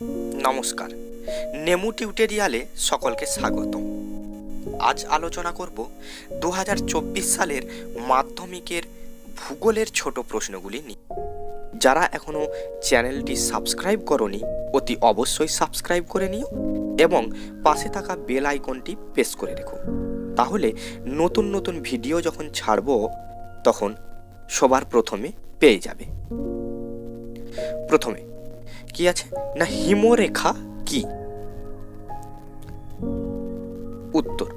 নমস্কার, নেমু টিউটোরিয়ালে সকলকে স্বাগতম। আজ আলোচনা করব 2024 সালের মাধ্যমিকের ভূগোলের ছোট প্রশ্নগুলি নিয়ে। যারা এখনো চ্যানেলটি সাবস্ক্রাইব করনি অতি অবশ্যই সাবস্ক্রাইব করে নিও এবং পাশে থাকা বেল আইকনটি প্রেস করে রেখো, তাহলে নতুন নতুন ভিডিও যখন ছাড়ব তখন সবার প্রথমে পেয়ে যাবে। প্রথমে কি আছে না, হিমরেখা কি? উত্তর,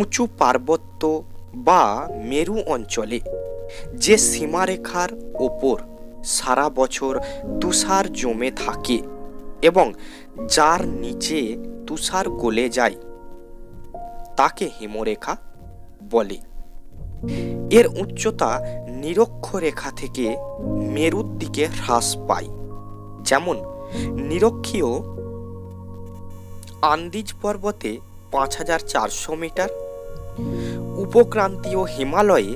উঁচু পার্বত্য বা মেরু অঞ্চলে যে সীমারেখার ওপর সারা বছর তুষার জমে থাকে এবং যার নিচে তুষার গলে যায় তাকে হিমরেখা বলে। এর উচ্চতা নিরক্ষরেখা থেকে মেরুর দিকে হ্রাস পায়, যেমন নিরক্ষীয় আন্দিজ পর্বতে 5400 মিটার, উপক্রান্তীয় হিমালয়ে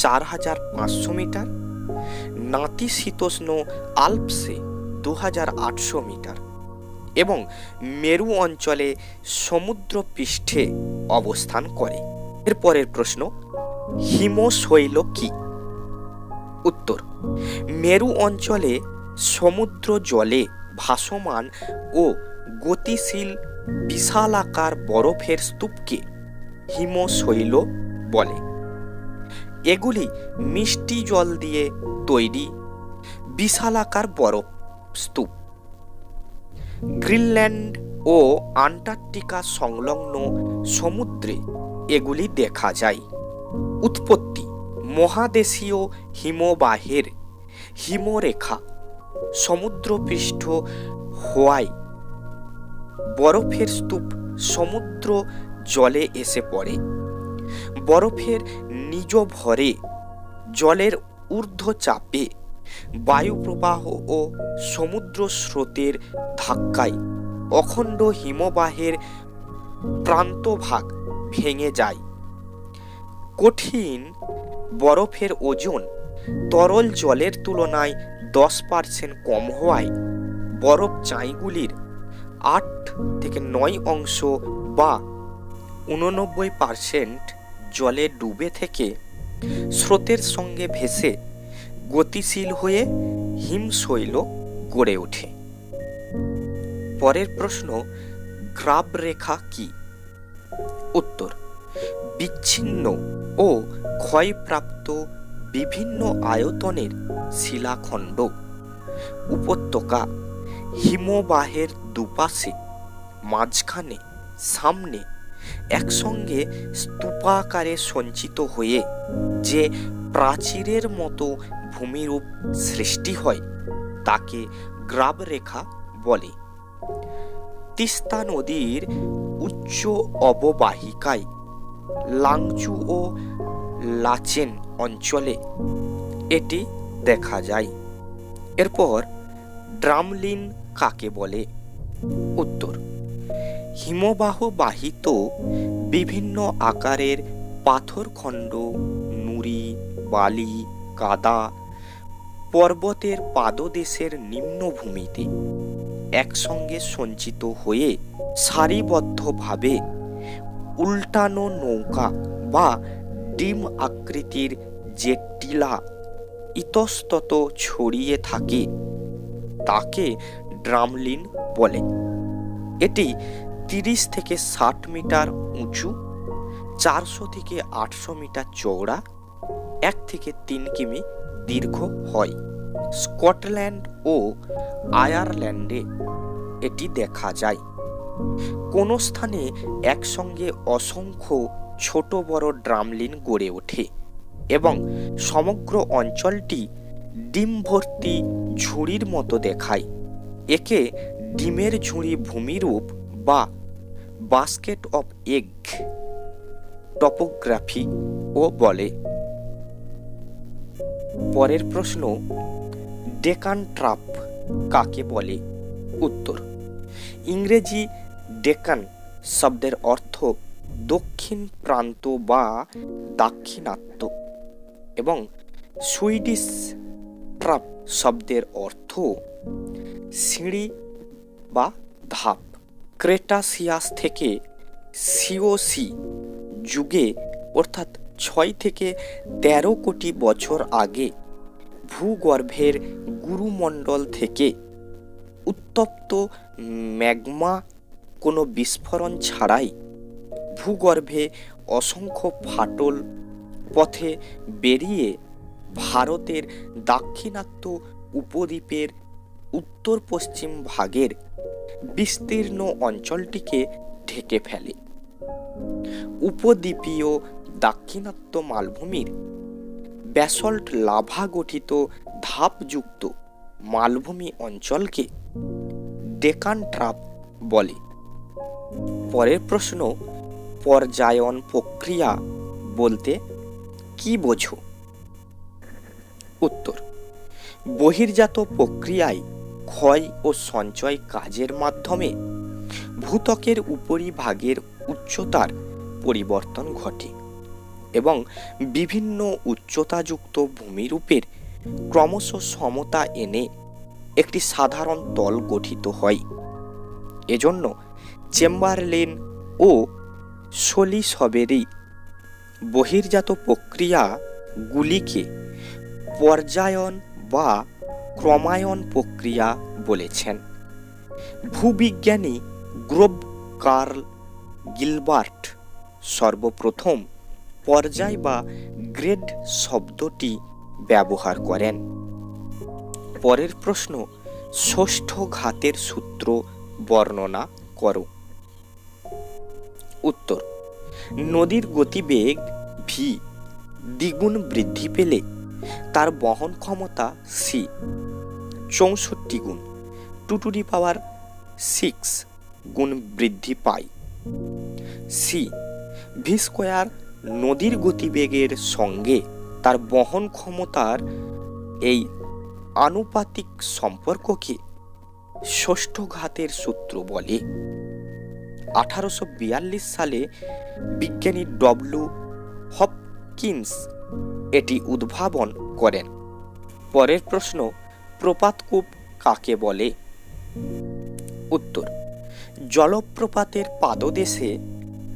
4500 মিটার, নাতিশীতোষ্ণ আল্পসে 2800 মিটার এবং মেরু অঞ্চলে সমুদ্র পৃষ্ঠে অবস্থান করে। এরপরের প্রশ্ন, হিমশৈল কি? উত্তর, মেরু অঞ্চলে সমুদ্র জলে ভাসমান ও গতিশীল বিশালাকার বরফের স্তূপকে হিমশৈল বলে। এগুলি মিষ্টি জল দিয়ে তৈরি বিশালাকার বরফ স্তূপ। গ্রিনল্যান্ড ও আন্টার্কটিকা সংলগ্ন সমুদ্রে এগুলি দেখা যায়। উৎপত্তি, মহাদেশীয় হিমবাহের হিমরেখা সমুদ্রপৃষ্ঠ হওয়ায় বরফের স্তূপ সমুদ্র জলে এসে পড়ে। বরফের নিজ ভরে জলের ঊর্ধ্বচাপে বায়ুপ্রবাহ ও সমুদ্র স্রোতের ধাক্কায় অখণ্ড হিমবাহের প্রান্তভাগ ভেঙে যায়। কঠিন বরফের ওজন তরল জলের তুলনায় 10% কম হওয়ায় বরফ চাইগুলির 8 থেকে 9 অংশ বা 89% জলে ডুবে থেকে স্রোতের সঙ্গে ভেসে গতিশীল হয়ে হিমশৈল গড়ে ওঠে। পরের প্রশ্ন, গ্রাবরেখা কি? উত্তর, বিচ্ছিন্ন ও ক্ষয়প্রাপ্ত বিভিন্ন আয়তনের শিলাখণ্ড, উপত্যকা হিমবাহের দুপাশে, মাঝখানে, সামনে একসঙ্গে স্তূপাকারে সঞ্চিত হয়ে যে প্রাচীরের মতো ভূমিরূপ সৃষ্টি হয় তাকে গ্রাবরেখা বলে। তিস্তা নদীর উচ্চ অববাহিকায় লাংচু ও লাচেন অঞ্চলে এটি দেখা যায়। এরপর ড্রামলিন কাকে বলে? উত্তর, হিমবাহ বাহিত বিভিন্ন আকারের পাথরখণ্ড, নুড়ি, বালি, কাদা পর্বতের পাদদেশের নিম্নভূমিতে একসঙ্গে সঞ্চিত হয়ে সারিবদ্ধভাবে উল্টানো নৌকা বা ডিম আকৃতির যে টিলা ইতস্তত ছড়িয়ে থাকে তাকে ড্রামলিন বলে। এটি 30 থেকে 60 মিটার উঁচু, 400 থেকে 800 মিটার চওড়া, 1 থেকে 3 কিমি দীর্ঘ হয়। স্কটল্যান্ড ও আয়ারল্যান্ডে এটি দেখা যায়। কোন স্থানে একসঙ্গে অসংখ্য ছোট বড় ড্রামলিন গড়ে ওঠে এবং সমগ্র অঞ্চলটি ডিম ভর্তি ঝুড়ির মতো দেখায়। একে ডিমের ঝুড়ি ভূমিরূপ বা বাস্কেট অফ এগ টপোগ্রাফি ও বলে। পরের প্রশ্ন, ডেকান ট্রাপ কাকে বলে? উত্তর, ইংরেজি ডেকান শব্দের অর্থ দক্ষিণ প্রান্ত বা দাক্ষিণাত্য এবং সুইডিশ ট্রাপ শব্দের অর্থ সিঁড়ি বা ধাপ। ক্রেটাসিয়াস থেকে সিওসি যুগে অর্থাৎ 6 থেকে 13 কোটি বছর আগে ভূগর্ভের গুরুমণ্ডল থেকে উত্তপ্ত ম্যাগমা কোনো বিস্ফোরণ ছাড়াই ভূগর্ভে অসংখ্য ফাটল পথে বেরিয়ে ভারতের দাক্ষিণাত্য উপদ্বীপের উত্তর পশ্চিম ভাগের বিস্তীর্ণ অঞ্চলটিকে ঢেকে ফেলে। উপদ্বীপীয় দাক্ষিণাত্য মালভূমির ব্যাসল্ট লাভা গঠিত ধাপযুক্ত মালভূমি অঞ্চলকে ডেকান ট্রাপ বলে। পরের প্রশ্ন, পর্যায়ন প্রক্রিয়া বলতে কি বোঝো? উত্তর, বহির্জাত প্রক্রিয়ায় ক্ষয় ও সঞ্চয় কাজের মাধ্যমে ভূত্বকের উপরিভাগের উচ্চতার পরিবর্তন ঘটে এবং বিভিন্ন উচ্চতাযুক্ত ভূমিরূপের ক্রমশ সমতা এনে একটি সাধারণ তল গঠিত হয়। এজন্য চেম্বারলেন ও সলিসবেরি বহির্জাত প্রক্রিয়াগুলিকে পর্যায়ন বা ক্রমায়ন প্রক্রিয়া বলেছেন। ভূবিজ্ঞানী গ্রোভ কার্ল গিলবার্ট সর্বপ্রথম পর্যায় বা গ্রেড শব্দটি ব্যবহার করেন। পরের প্রশ্ন, ষষ্ঠ ঘাতের সূত্র বর্ণনা করো। উত্তর, নদীর গতিবেগ ভি দ্বিগুণ বৃদ্ধি পেলে তার বহন ক্ষমতা সি 64 গুণ 2⁶ গুণ বৃদ্ধি পায়। সি ভি স্কোয়ার নদীর গতিবেগের সঙ্গে তার বহন ক্ষমতার এই আনুপাতিক সম্পর্ককে ষষ্ঠ ঘাতের সূত্র বলে। 1842 সালে বিজ্ঞানী ডব্লিউ হপকিন্স এটি উদ্ভাবন করেন। পরের প্রশ্ন, প্রপাতকূপ কাকে বলে? উত্তর, জলপ্রপাতের পাদদেশে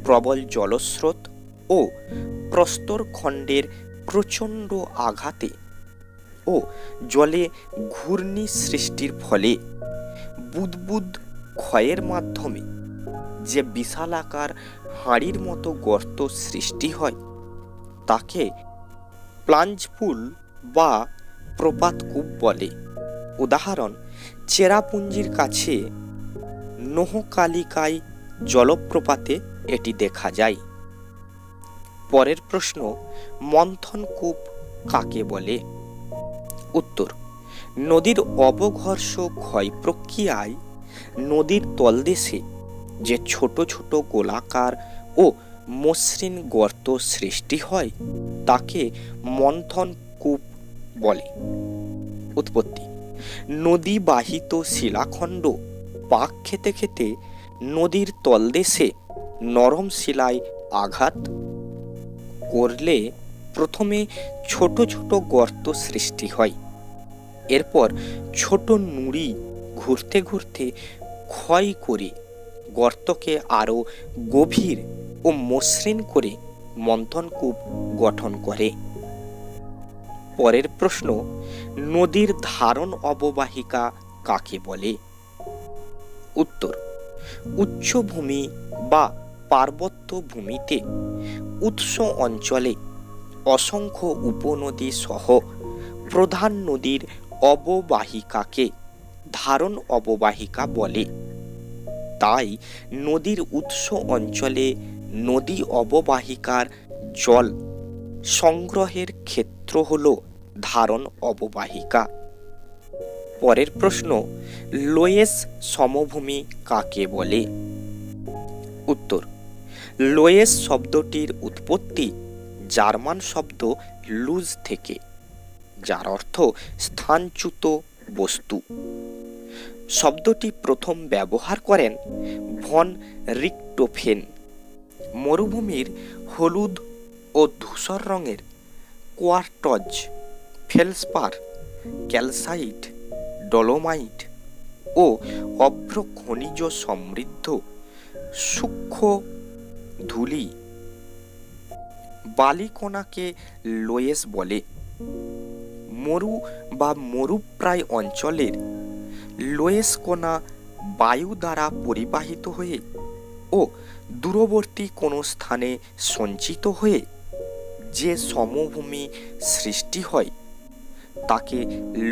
প্রবল জলস্রোত ও প্রস্তরখণ্ডের প্রচণ্ড আঘাতে ও জলে ঘূর্ণি সৃষ্টির ফলে বুদবুদ ক্ষয়ের মাধ্যমে যে বিশালাকার হাঁড়ির মতো গর্ত সৃষ্টি হয় তাকে প্লাঞ্জপুল বা প্রপাতকূপ বলে। উদাহরণ, চেরাপুঞ্জির কাছে নোহকালিকায় জলপ্রপাতে এটি দেখা যায়। পরের প্রশ্ন, মন্থনকূপ কাকে বলে? উত্তর, নদীর অবঘর্ষ ক্ষয় প্রক্রিয়ায় নদীর তলদেশে যে ছোট ছোট গোলাকার ও মসৃণ গর্ত সৃষ্টি হয় তাকে মন্থনকূপ বলে। উৎপত্তি, নদী বাহিত শিলাখণ্ড পাক খেতে খেতে নদীর তলদেশে নরম শিলায় আঘাত করলে প্রথমে ছোট ছোট গর্ত সৃষ্টি হয়। এরপর ছোট নুড়ি ঘুরতে ঘুরতে ক্ষয় করে গর্তকে আরো গভীর ও মসৃণ করে মন্থনকূপ গঠন করে। পরের প্রশ্ন, নদীর ধারণ অববাহিকা কাকে বলে? উত্তর, উচ্চভূমি বা পার্বত্য ভূমিতে উৎস অঞ্চলে অসংখ্য উপনদী সহ প্রধান নদীর অববাহিকাকে ধারণ অববাহিকা বলে। তাই নদীর উৎস অঞ্চলে নদী অববাহিকার জল সংগ্রহের ক্ষেত্র হল ধারণ অববাহিকা। পরের প্রশ্ন, লোয়েস সমভূমি কাকে বলে? উত্তর, লোয়েস শব্দটির উৎপত্তি জার্মান শব্দ লুজ থেকে, যার অর্থ স্থানচ্যুত বস্তু। শব্দটি প্রথম ব্যবহার করেন ভন রিকটোফেন। মরুভূমির হলুদ ও ধূসর রঙের কোয়ার্টজ, ফেলসপার, ক্যালসাইট, ডলোমাইট ও অভ্র খনিজ সমৃদ্ধ সূক্ষ্ম ধূলি বালিকণাকে লোয়েস বলে। মরু বা মরুপ্রায় অঞ্চলের লোয়েস কণা বায়ু দ্বারা পরিবাহিত হয়ে ও দূরবর্তী কোনো স্থানে সঞ্চিত হয়ে যে সমভূমি সৃষ্টি হয় তাকে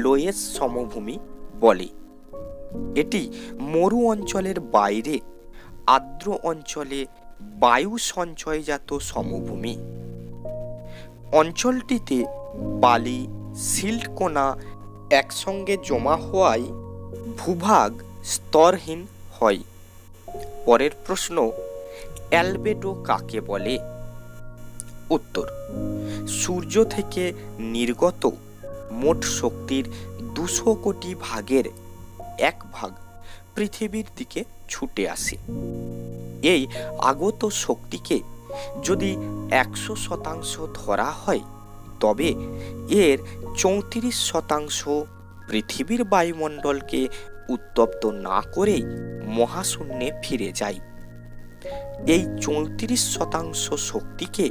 লোয়েস সমভূমি বলে। এটি মরু অঞ্চলের বাইরে আর্দ্র অঞ্চলে বায়ু সঞ্চয়জাত সমভূমি। অঞ্চলটিতে বালি সিল্ট কণা একসঙ্গে জমা হওয়ায় ভূভাগ স্তরহীন হয়। পরের প্রশ্ন, অ্যালবেডো কাকে বলে? উত্তর, সূর্য থেকে নির্গত মোট শক্তির 200 কোটি ভাগের 1 ভাগ পৃথিবীর দিকে ছুটে আসে। এই আগত শক্তিকে যদি 100% ধরা হয় তবে এর 34% পৃথিবীর বায়ুমণ্ডলকে উত্তপ্ত না করেই মহাশূন্যে ফিরে যায়। এই 34% শক্তিকে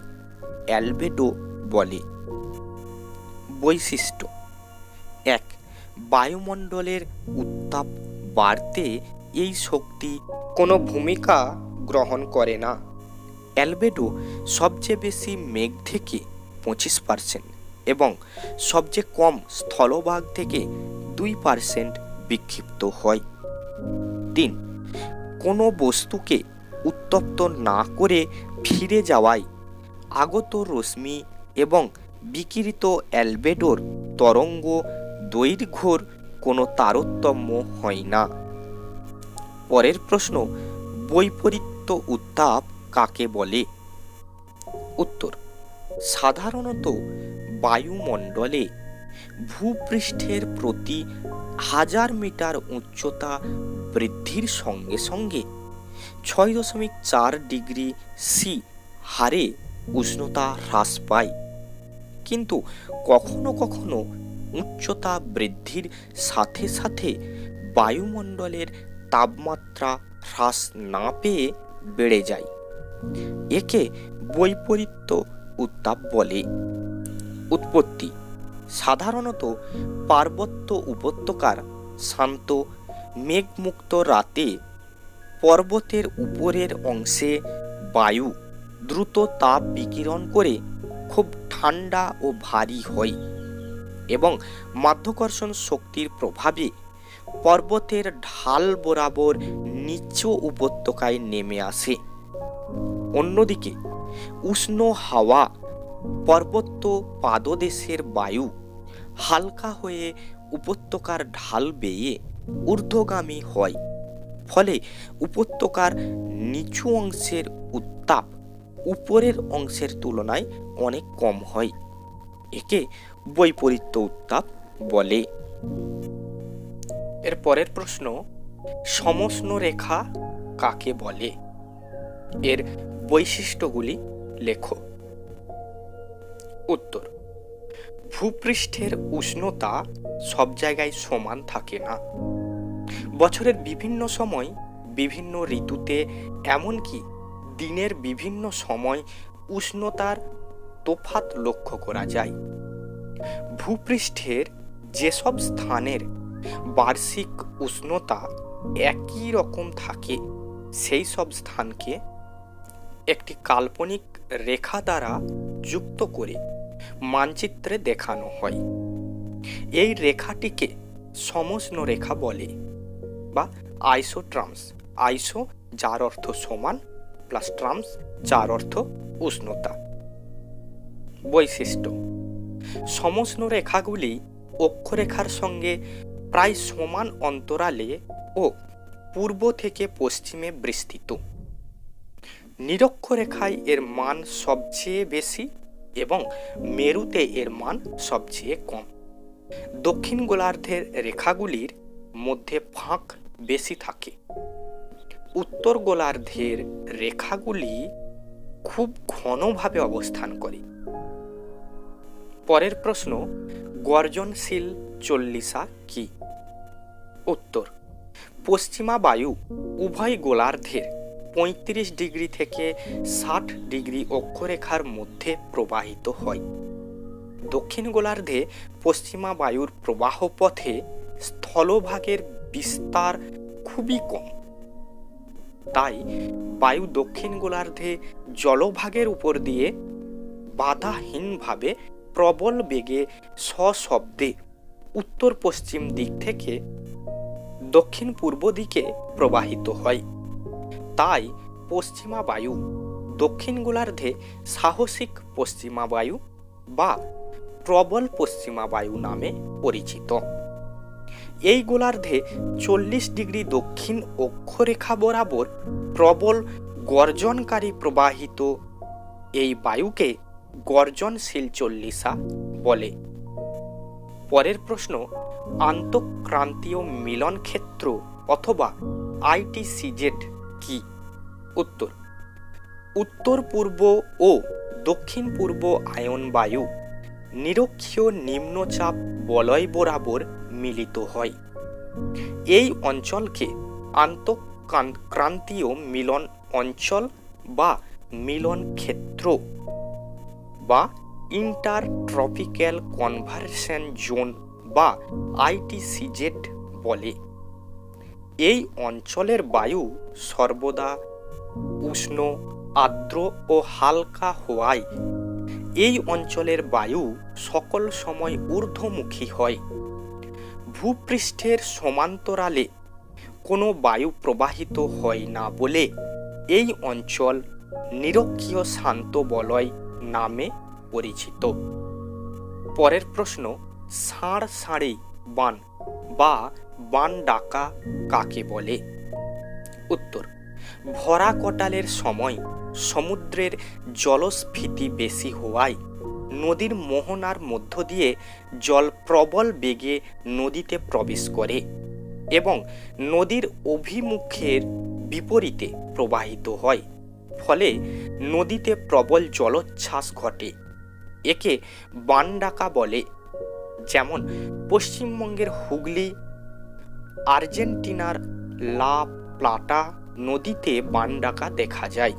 অ্যালবেডো বলে। বৈশিষ্ট্য: 1. বায়ুমণ্ডলের উত্তাপ বাড়তে এই শক্তি কোনো ভূমিকা গ্রহণ করে না। অ্যালবেডো সবচেয়ে বেশি মেঘ থেকে 25% এবং সবচেয়ে কম স্থলভাগ থেকে 2% বিক্ষিপ্ত হয়। 3. কোনো বস্তুকে উত্তপ্ত না করে ফিরে যাওয়ায় আগত রশ্মি এবং বিকিরিত অ্যালবেডোর তরঙ্গ দৈর্ঘ্যর কোনো তারতম্য হয় না। পরের প্রশ্ন, বৈপরীত্য উত্তাপ কাকে বলে? উত্তর, সাধারণত বায়ুমণ্ডলে ভূপৃষ্ঠের প্রতি 1000 মিটার উচ্চতা বৃদ্ধির সঙ্গে সঙ্গে 6.4 ডিগ্রি সি হারে উষ্ণতা হ্রাস পায়। কিন্তু কখনো কখনো উচ্চতা বৃদ্ধির সাথে সাথে বায়ুমণ্ডলের তাপমাত্রা হ্রাস না পেয়ে বেড়ে যায়। একে বৈপরীত্য উত্তাপ বলে। উৎপত্তি: সাধারণত পার্বত্য উপত্যকার শান্ত মেঘমুক্ত রাতে পর্বতের উপরের অংশে বায়ু দ্রুত তাপ বিকিরণ করে খুব ঠান্ডা ও ভারী হয় এবং মাধ্যাকর্ষণ শক্তির প্রভাবে পর্বতের ঢাল বরাবর নিচু উপত্যকায় নেমে আসে। অন্যদিকে উষ্ণ হাওয়া পার্বত্য পাদদেশের বায়ু হালকা হয়ে উপত্যকার ঢাল বেয়ে ঊর্ধ্বগামী হয়, ফলে উপত্যকার নিচু অংশের উত্তাপ উপরের অংশের তুলনায় অনেক কম হয়। একে বৈপরীত্য উত্তাপ বলে। এর পরের প্রশ্ন, সমষ্ণ রেখা কাকে বলে? এর বৈশিষ্ট্যগুলি লেখো। উত্তর, ভূপৃষ্ঠের উষ্ণতা সব জায়গায় সমান থাকে না। বছরের বিভিন্ন সময় বিভিন্ন ঋতুতে এমনকি দিনের বিভিন্ন সময় উষ্ণতার তফাৎ লক্ষ্য করা যায়। ভূপৃষ্ঠের যেসব স্থানের বার্ষিক উষ্ণতা একই রকম থাকে সেই সব স্থানকে একটি কাল্পনিক রেখা দ্বারা যুক্ত করে মানচিত্রে দেখানো হয়। এই রেখাটিকে সমষ্ণ রেখা বলে বা আইসোট্রামস। আইসো যার অর্থ সমান, প্লাস ট্রামস যার অর্থ উষ্ণতা। বৈশিষ্ট্য: সমষ্ণ রেখাগুলি অক্ষরেখার সঙ্গে প্রায় সমান অন্তরালে ও পূর্ব থেকে পশ্চিমে বিস্তৃত। নিরক্ষরেখায় এর মান সবচেয়ে বেশি এবং মেরুতে এর মান সবচেয়ে কম। দক্ষিণ গোলার্ধের রেখাগুলির মধ্যে ফাঁক বেশি থাকে। উত্তর গোলার্ধের রেখাগুলি খুব ঘনভাবে অবস্থান করে। পরের প্রশ্ন, গর্জনশীল চল্লিশা কি? উত্তর, পশ্চিমা বায়ু উভয় গোলার্ধের 35 ডিগ্রি থেকে 60 ডিগ্রি অক্ষরেখার মধ্যে প্রবাহিত হয়। দক্ষিণ গোলার্ধে পশ্চিমা বায়ুর প্রবাহ পথে স্থলভাগের বিস্তার খুবই কম। তাই বায়ু দক্ষিণ গোলার্ধে জলভাগের উপর দিয়ে বাধাহীনভাবে প্রবল বেগে সশব্দে উত্তর পশ্চিম দিক থেকে দক্ষিণ পূর্ব দিকে প্রবাহিত হয়। তাই পশ্চিমা বায়ু দক্ষিণ গোলার্ধে সাহসিক পশ্চিমা বায়ু বা প্রবল পশ্চিমা বায়ু নামে পরিচিত। এই গোলার্ধে 40 ডিগ্রি দক্ষিণ অক্ষরেখা বরাবর প্রবল গর্জনকারী প্রবাহিত এই বায়ুকে গর্জনশীল চল্লিশা বলে। পরের প্রশ্ন, আন্তঃক্রান্তীয় মিলন ক্ষেত্র অথবা আইটিসিজেড কি? উত্তর, উত্তর পূর্ব ও দক্ষিণ পূর্ব আয়ন বায়ু নিরক্ষীয় নিম্নচাপ বলয় বরাবর মিলিত হয়। এই অঞ্চলকে আন্তঃক্রান্তীয় মিলন অঞ্চল বা মিলন ক্ষেত্র বা ইন্টারট্রপিক্যাল কনভার্সন জোন বা আইটিসিজেড বলে। এই অঞ্চলের বায়ু সর্বদা উষ্ণ, আর্দ্র ও হালকা হওয়ায় এই অঞ্চলের বায়ু সকল সময় ঊর্ধ্বমুখী হয়। ভূপৃষ্ঠের সমান্তরালে কোনো বায়ু প্রবাহিত হয় না বলে এই অঞ্চল নিরক্ষীয় শান্ত বলয় নামে পরিচিত। পরের প্রশ্ন, ষাঁড় বান বা বান ডাকা কাকে বলে? উত্তর, ভরা কটালের সময় সমুদ্রের জলস্ফীতি বেশি হওয়ায় নদীর মোহনার মধ্য দিয়ে জল প্রবল বেগে নদীতে প্রবেশ করে এবং নদীর অভিমুখের বিপরীতে প্রবাহিত হয়। ফলে নদীতে প্রবল জলোচ্ছ্বাস ঘটে। একে বান ডাকা বলে। যেমন পশ্চিমবঙ্গের হুগলি, আর্জেন্টিনার লা প্লাটা নদীতে বান ডাকা দেখা যায়।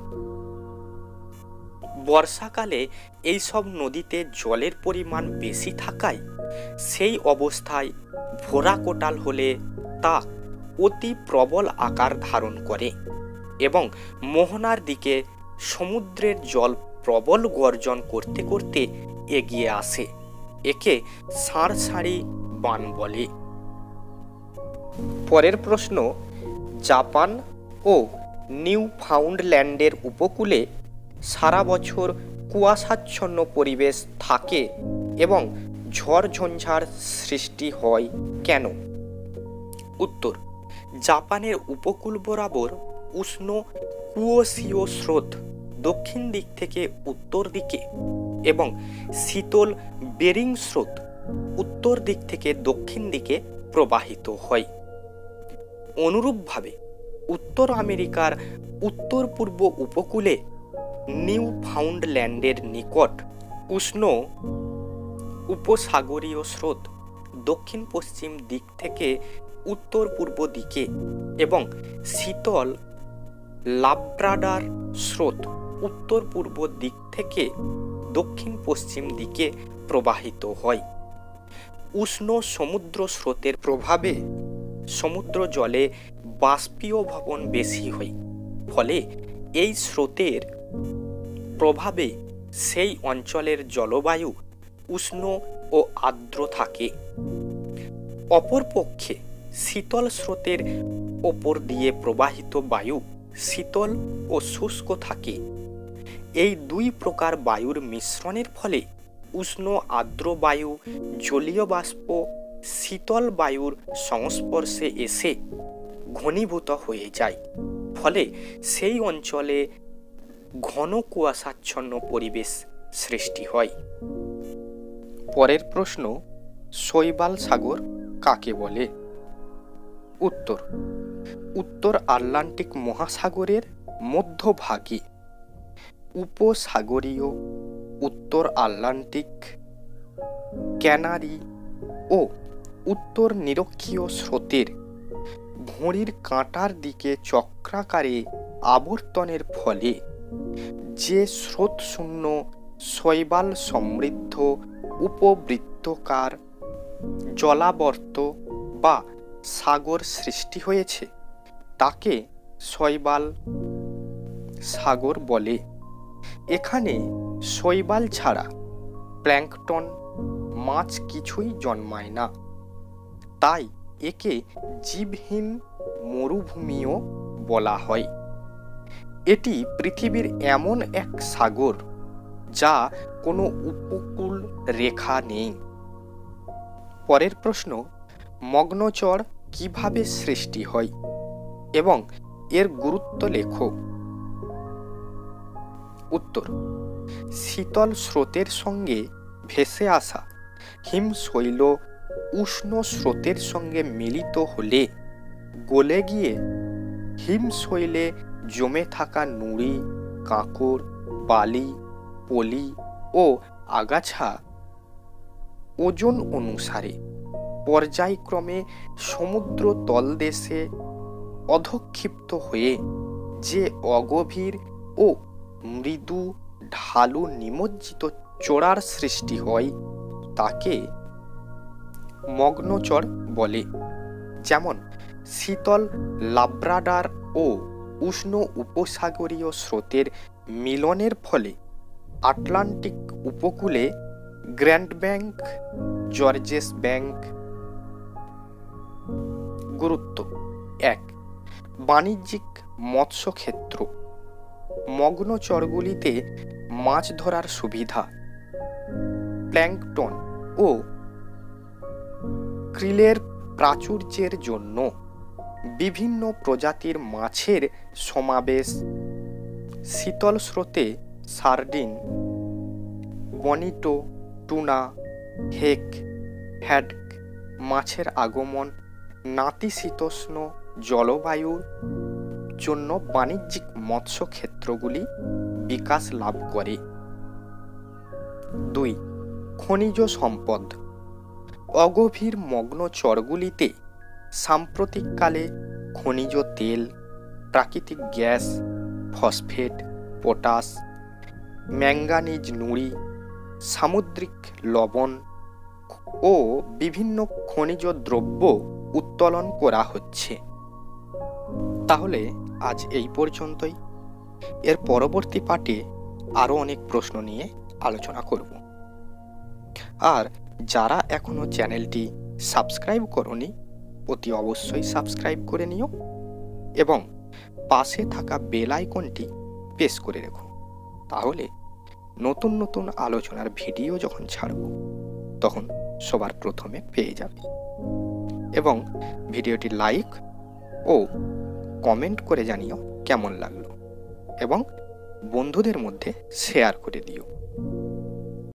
বর্ষাকালে এইসব নদীতে জলের পরিমাণ বেশি থাকায় সেই অবস্থায় ভরা কোটাল হলে তা অতি প্রবল আকার ধারণ করে এবং মোহনার দিকে সমুদ্রের জল প্রবল গর্জন করতে করতে এগিয়ে আসে। একে ষাঁড় বান বলে। পরের প্রশ্ন, জাপান ও নিউ ফাউন্ডল্যান্ডের উপকূলে সারা বছর কুয়াশাচ্ছন্ন পরিবেশ থাকে এবং ঝড় ঝঞ্ঝার সৃষ্টি হয় কেন? উত্তর, জাপানের উপকূল বরাবর উষ্ণ কুয়োশীয় স্রোত দক্ষিণ দিক থেকে উত্তর দিকে এবং শীতল বেরিং স্রোত উত্তর দিক থেকে দক্ষিণ দিকে প্রবাহিত হয়। অনুরূপভাবে উত্তর আমেরিকার উত্তর পূর্ব উপকূলে নিউ ফাউন্ডল্যান্ডের নিকট উষ্ণ উপসাগরীয় স্রোত দক্ষিণ পশ্চিম দিক থেকে উত্তর পূর্ব দিকে এবং শীতল লাব্রাডার স্রোত উত্তর পূর্ব দিক থেকে দক্ষিণ পশ্চিম দিকে প্রবাহিত হয়। উষ্ণ সমুদ্র স্রোতের প্রভাবে সমুদ্র জলে বাষ্পীয়ভবন বেশি হয়। ফলে এই স্রোতের প্রভাবে সেই অঞ্চলের জলবায়ু উষ্ণ ও আর্দ্র থাকে। অপরপক্ষে শীতল স্রোতের ওপর দিয়ে প্রবাহিত বায়ু শীতল ও শুষ্ক থাকে। এই দুই প্রকার বায়ুর মিশ্রণের ফলে উষ্ণ আর্দ্র বায়ু জলীয় বাষ্প শীতল বায়ুর সংস্পর্শে এসে ঘনীভূত হয়ে যায়। ফলে সেই অঞ্চলে ঘন কুয়াশাচ্ছন্ন পরিবেশ সৃষ্টি হয়। পরের প্রশ্ন, শৈবাল সাগর কাকে বলে? উত্তর, উত্তর আটলান্টিক মহাসাগরের মধ্যভাগে উপসাগরীয় উত্তর আটলান্টিক, ক্যানারি ও উত্তর নিরক্ষীয় স্রোতের ঘড়ির কাঁটার দিকে চক্রাকারে আবর্তনের ফলে যে স্রোতশূন্য শৈবাল সমৃদ্ধ উপবৃত্তকার জলাবর্ত বা সাগর সৃষ্টি হয়েছে তাকে শৈবাল সাগর বলে। এখানে শৈবাল ছাড়া প্ল্যাঙ্কটন মাছ কিছুই জন্মায় না, তাই একে জীবহীন মরুভূমিও বলা হয়। এটি পৃথিবীর এমন এক সাগর যা কোনো উপকূল রেখা নেই। পরের প্রশ্ন, মগ্নচড় কিভাবে সৃষ্টি হয় এবং এর গুরুত্ব লেখো। উত্তর, শীতল স্রোতের সঙ্গে ভেসে আসা হিমশৈল উষ্ণ স্রোতের সঙ্গে মিলিত হলে গলে গিয়ে হিমশৈলে জমে থাকা নুড়ি, কাঁকর, বালি, পলি ও আগাছা ওজন অনুসারে পর্যায়ক্রমে সমুদ্র তলদেশে অধঃক্ষিপ্ত হয়ে যে অগভীর ও মৃদু ঢালু নিমজ্জিত চোরার সৃষ্টি হয় তাকে মগ্নচড় বলে। যেমন শীতল লাব্রাডার ও উষ্ণ উপসাগরীয় স্রোতের মিলনের ফলে আটলান্টিক উপকূলে গ্র্যান্ড ব্যাংক, জর্জেস ব্যাংক। গুরুত্ব 1, বাণিজ্যিক মৎস্যক্ষেত্র। মগ্নচড়গুলিতে মাছ ধরার সুবিধা, প্ল্যাঙ্কটন ও ক্রিলের প্রাচুর্যের জন্য বিভিন্ন প্রজাতির মাছের সমাবেশ, শীতল স্রোতে সার্ডিন, বনিটো, টুনা, হেক, হ্যাডক মাছের আগমন নাতিশীতোষ্ণ জলবায়ুর জন্য বাণিজ্যিক মৎস্য ক্ষেত্রগুলি বিকাশ লাভ করে। 2, খনিজ সম্পদ। অগভীর মগ্নচড়গুলিতে সাম্প্রতিককালে খনিজ তেল, প্রাকৃতিক গ্যাস, ফসফেট, পটাশ, ম্যাঙ্গানিজ নুড়ি, সামুদ্রিক লবণ ও বিভিন্ন খনিজ দ্রব্য উত্তোলন করা হচ্ছে। তাহলে আজ এই পর্যন্তই। এর পরবর্তী পার্টে আরও অনেক প্রশ্ন নিয়ে আলোচনা করব। আর যারা এখনো চ্যানেলটি সাবস্ক্রাইব করনি অতি অবশ্যই সাবস্ক্রাইব করে নিও এবং পাশে থাকা বেল আইকনটি প্রেস করে রেখো, তাহলে নতুন নতুন আলোচনার ভিডিও যখন ছাড়ব তখন সবার প্রথমে পেয়ে যাবে। এবং ভিডিওটি লাইক ও কমেন্ট করে জানিও কেমন লাগলো এবং বন্ধুদের মধ্যে শেয়ার করে দিও।